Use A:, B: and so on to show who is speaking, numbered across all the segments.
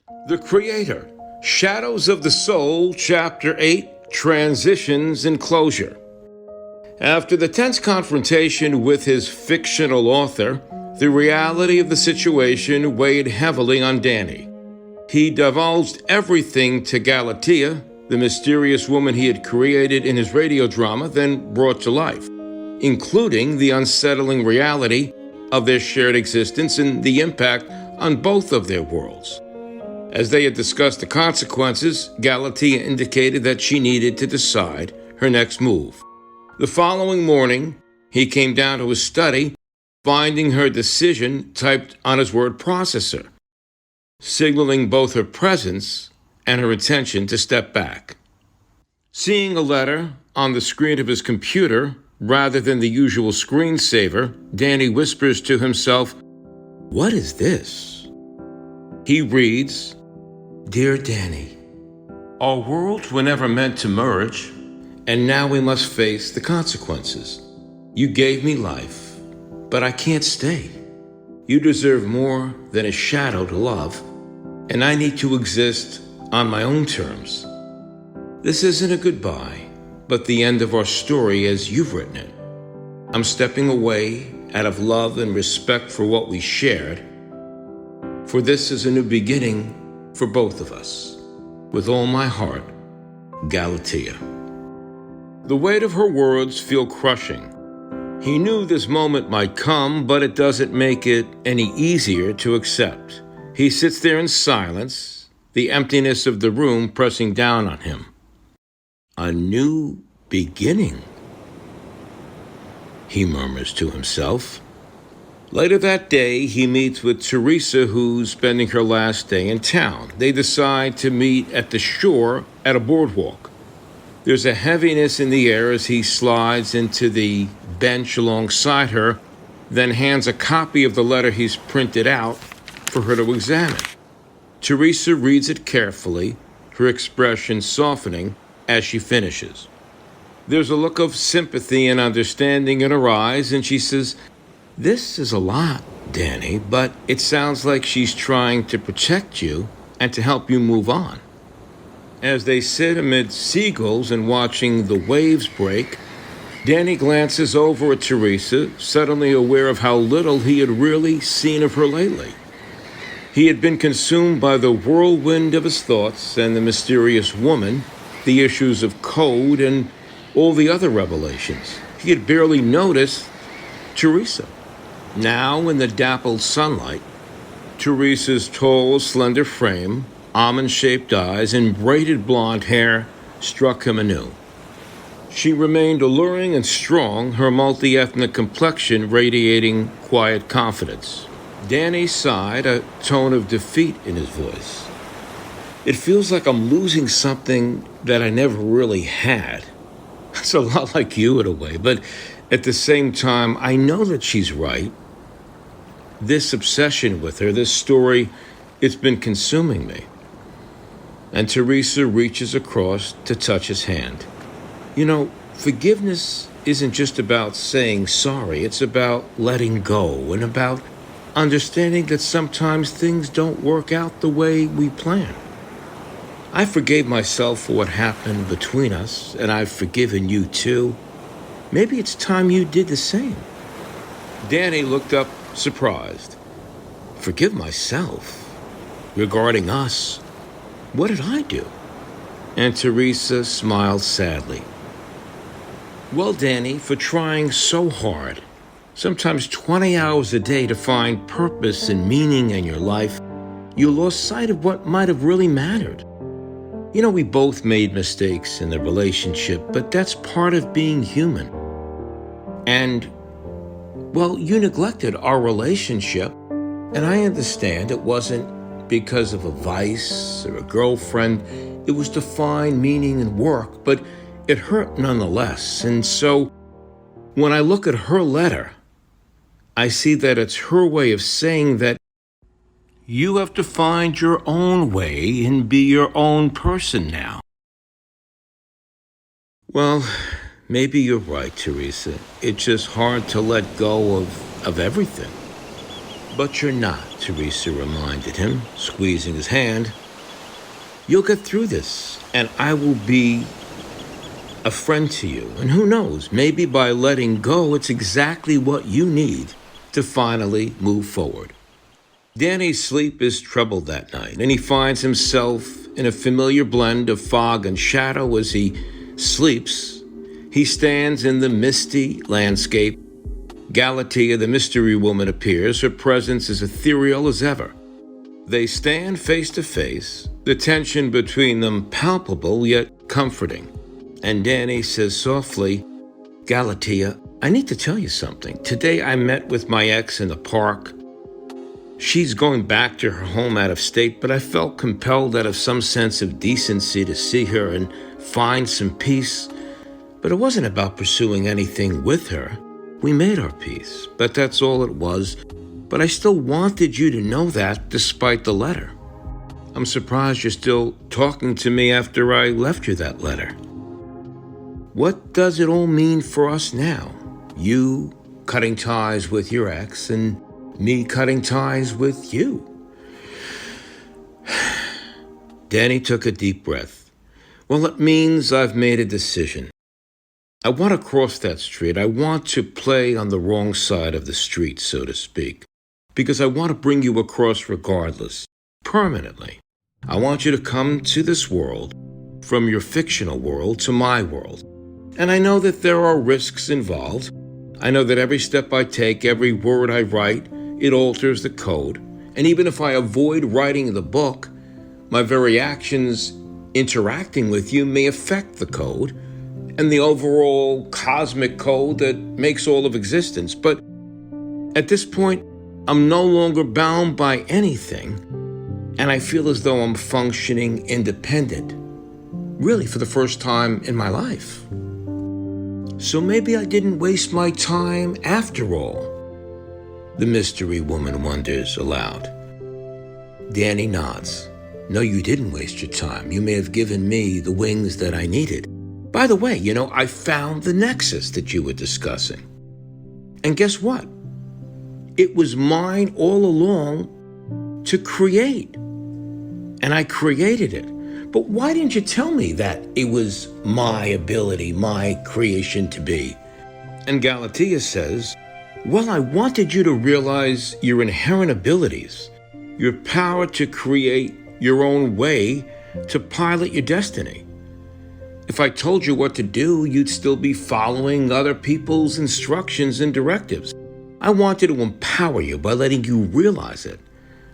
A: The Creator, Shadows of the Soul, Chapter 8, Transitions and Closure. After the tense confrontation with his fictional author, the reality of the situation weighed heavily on Danny. He divulged everything to Galatea, the mysterious woman he had created in his radio drama, then brought to life, including the unsettling reality of their shared existence and the impact on both of their worlds. As they had discussed the consequences, Galatea indicated that she needed to decide her next move. The following morning, he came down to his study, finding her decision typed on his word processor, signaling both her presence and her intention to step back. Seeing a letter on the screen of his computer rather than the usual screensaver, Danny whispers to himself, "What is this?" He reads, "Dear Danny, our worlds were never meant to merge, and now we must face the consequences. You gave me life, but I can't stay. You deserve more than a shadow to love, and I need to exist on my own terms. This isn't a goodbye, but the end of our story as you've written it. I'm stepping away out of love and respect for what we shared, for this is a new beginning for both of us. With all my heart, Galatea." The weight of her words feel crushing. He knew this moment might come, but it doesn't make it any easier to accept. He sits there in silence, the emptiness of the room pressing down on him. A new beginning, he murmurs to himself. Later that day, he meets with Theresa, who's spending her last day in town. They decide to meet at the shore at a boardwalk. There's a heaviness in the air as he slides into the bench alongside her, then hands a copy of the letter he's printed out for her to examine. Theresa reads it carefully, her expression softening as she finishes. There's a look of sympathy and understanding in her eyes, and she says, "This is a lot, Danny, but it sounds like she's trying to protect you and to help you move on." As they sit amid seagulls and watching the waves break, Danny glances over at Theresa, suddenly aware of how little he had really seen of her lately. He had been consumed by the whirlwind of his thoughts and the mysterious woman, the issues of code, and all the other revelations. He had barely noticed Theresa. Now, in the dappled sunlight, Theresa's tall, slender frame, almond-shaped eyes, and braided blonde hair struck him anew. She remained alluring and strong, her multi-ethnic complexion radiating quiet confidence. Danny sighed, a tone of defeat in his voice. "It feels like I'm losing something that I never really had." It's a lot like you in a way, but at the same time, I know that she's right. This obsession with her, this story, it's been consuming me. And Theresa reaches across to touch his hand. You know, forgiveness isn't just about saying sorry. It's about letting go and about understanding that sometimes things don't work out the way we plan. I forgave myself for what happened between us, and I've forgiven you too. Maybe it's time you did the same. Danny looked up, surprised. Forgive myself? Regarding us? What did I do? And Theresa smiled sadly. Well, Danny, for trying so hard, sometimes 20 hours a day to find purpose and meaning in your life, you lost sight of what might have really mattered. You know, we both made mistakes in the relationship, but that's part of being human. And, well, you neglected our relationship, and I understand it wasn't because of a vice or a girlfriend. It was to find meaning in work, but it hurt nonetheless. And so, when I look at her letter, I see that it's her way of saying that you have to find your own way and be your own person now. Well, maybe you're right, Theresa. It's just hard to let go of everything. But you're not, Theresa reminded him, squeezing his hand. You'll get through this, and I will be a friend to you. And who knows, maybe by letting go, it's exactly what you need to finally move forward. Danny's sleep is troubled that night, and he finds himself in a familiar blend of fog and shadow as he sleeps. He stands in the misty landscape. Galatea, the mystery woman, appears. Her presence is ethereal as ever. They stand face to face, the tension between them palpable yet comforting. And Danny says softly, Galatea, I need to tell you something. Today I met with my ex in the park. She's going back to her home out of state, but I felt compelled out of some sense of decency to see her and find some peace. But it wasn't about pursuing anything with her. We made our peace, but that's all it was. But I still wanted you to know that despite the letter. I'm surprised you're still talking to me after I left you that letter. What does it all mean for us now? You cutting ties with your ex and me cutting ties with you. Danny took a deep breath. Well, it means I've made a decision. I want to cross that street. I want to play on the wrong side of the street, so to speak, because I want to bring you across regardless, permanently. I want you to come to this world, from your fictional world to my world. And I know that there are risks involved. I know that every step I take, every word I write, it alters the code. And even if I avoid writing the book, my very actions interacting with you may affect the code and the overall cosmic code that makes all of existence. But at this point, I'm no longer bound by anything, and I feel as though I'm functioning independent, really for the first time in my life. So maybe I didn't waste my time after all, the mystery woman wonders aloud. Danny nods. No, you didn't waste your time. You may have given me the wings that I needed. By the way, I found the nexus that you were discussing. And guess what? It was mine all along to create. And I created it. But why didn't you tell me that it was my ability, my creation to be? And Galatea says, well, I wanted you to realize your inherent abilities, your power to create your own way to pilot your destiny. If I told you what to do, you'd still be following other people's instructions and directives. I wanted to empower you by letting you realize it.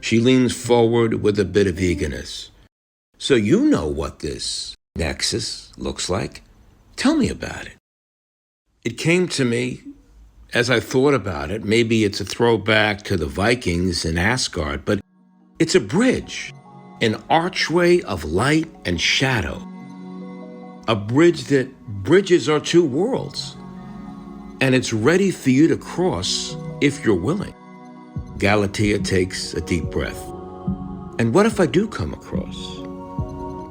A: She leans forward with a bit of eagerness. So you know what this nexus looks like. Tell me about it. It came to me as I thought about it. Maybe it's a throwback to the Vikings in Asgard, but it's a bridge, an archway of light and shadow. A bridge that bridges our two worlds. And it's ready for you to cross if you're willing. Galatea takes a deep breath. And what if I do come across?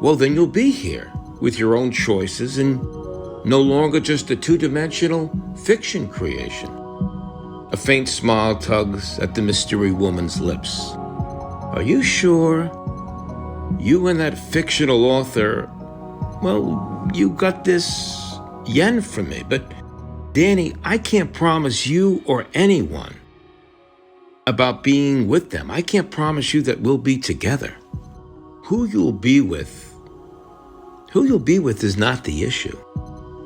A: Well, then you'll be here with your own choices and no longer just a two-dimensional fiction creation. A faint smile tugs at the mystery woman's lips. Are you sure? You and that fictional author, well, you got this yen from me, but Danny, I can't promise you or anyone about being with them. I can't promise you that we'll be together. Who you'll be with is not the issue.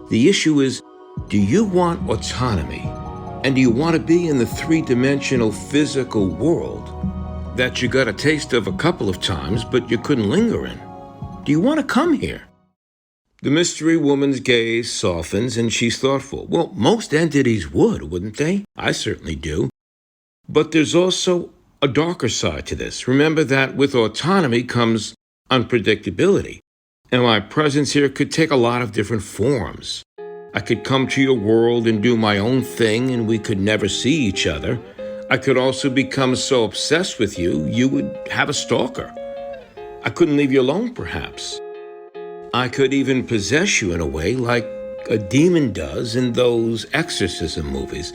A: The issue is, do you want autonomy? And do you want to be in the three-dimensional physical world that you got a taste of a couple of times, but you couldn't linger in? Do you want to come here? The mystery woman's gaze softens and she's thoughtful. Well, most entities would, wouldn't they? I certainly do. But there's also a darker side to this. Remember that with autonomy comes unpredictability. And my presence here could take a lot of different forms. I could come to your world and do my own thing and we could never see each other. I could also become so obsessed with you, you would have a stalker. I couldn't leave you alone, perhaps. I could even possess you in a way like a demon does in those exorcism movies.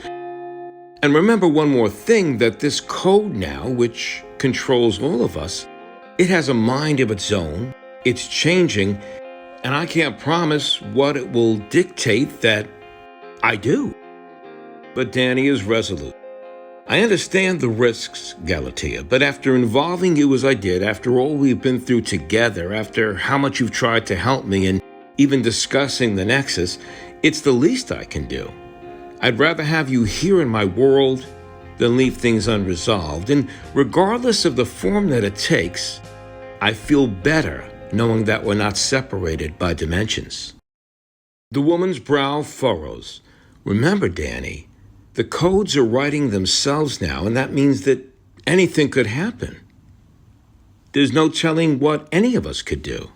A: And remember one more thing, that this code now, which controls all of us, it has a mind of its own, it's changing, and I can't promise what it will dictate that I do. But Danny is resolute. I understand the risks, Galatea, but after involving you as I did, after all we've been through together, after how much you've tried to help me, and even discussing the Nexus, it's the least I can do. I'd rather have you here in my world than leave things unresolved, and regardless of the form that it takes, I feel better knowing that we're not separated by dimensions. The woman's brow furrows. Remember, Danny, the codes are writing themselves now, and that means that anything could happen. There's no telling what any of us could do.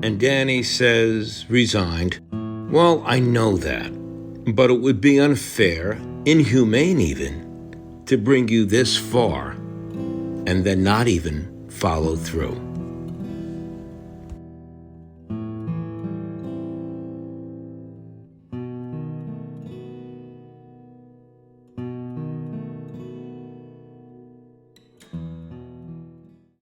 A: And Danny says, resigned, well, I know that, but it would be unfair, inhumane even, to bring you this far and then not even follow through.